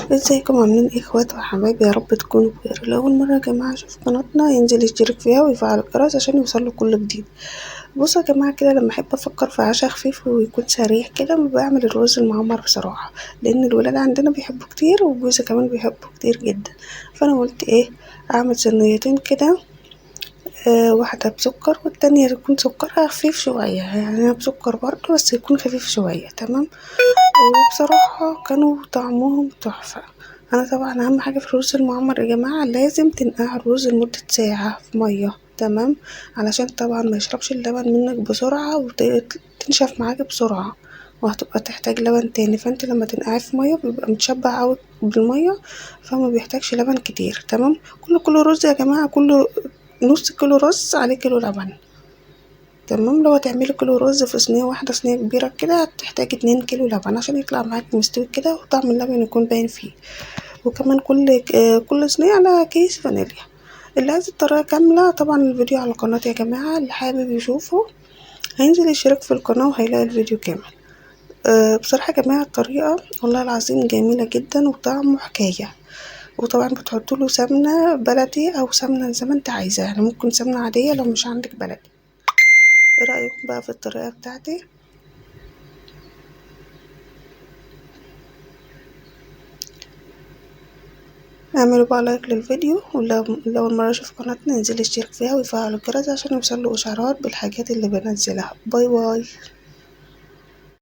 ازيكم عاملين ايه اخوات وحبايبي؟ يا رب تكونوا بخير. لأول مرة يا جماعة يشوف قناتنا ينزل يشترك فيها ويفعل الجرس عشان يوصله كل جديد. بصوا يا جماعة، كده لما احب افكر في عشاء خفيف ويكون سريع كده بعمل الرز المعمر بصراحة، لان الولاد عندنا بيحبوا كتير وجوزي كمان بيحبوا كتير جدا. فانا قلت ايه، اعمل صينيتين كده، واحدة بسكر والتانية تكون سكرها خفيف شوية، يعني أنا بسكر برضه بس يكون خفيف شوية. تمام. وبصراحة كانوا طعمهم تحفة. أنا طبعا أهم حاجة في الرز المعمر يا جماعة لازم تنقع الرز لمدة ساعة في مية. تمام. علشان طبعا ما يشربش اللبن منك بسرعة وتنشف معاك بسرعة، وهتبقى تحتاج لبن تاني. فانت لما تنقعيه في مية بيبقى متشبع اوي بالمية، فما بيحتاجش لبن كتير. تمام. كل رز يا جماعة، كل نص كيلو رز عليه كيلو لبن. تمام. لو هتعملي كيلو رز في صينية واحدة، صينية كبيرة كده، هتحتاجي 2 كيلو لبن عشان يطلع معاك مستوي كده وطعم اللبن يكون باين فيه. وكمان كل صينية على كيس فانيليا. اللي عايز الطريقة كاملة طبعا الفيديو على قناتي يا جماعة، اللي حابب يشوفه هينزل يشترك في القناة وهيلاقي الفيديو كامل. بصراحة يا جماعة الطريقة والله العظيم جميلة جدا وطعمه حكاية. وطبعا بتحطوله سمنة بلدي او سمنة زي ما انت عايزة، يعني ممكن سمنة عادية لو مش عندك بلدي. ايه رأيكم بقى في الطريقة بتاعتي؟ اعملوا بقى لايك للفيديو، ولو أول مرة يشوف قناتنا ينزل يشترك فيها ويفعل الجرس عشان يوصله اشعارات بالحاجات اللي بنزلها. باي باي.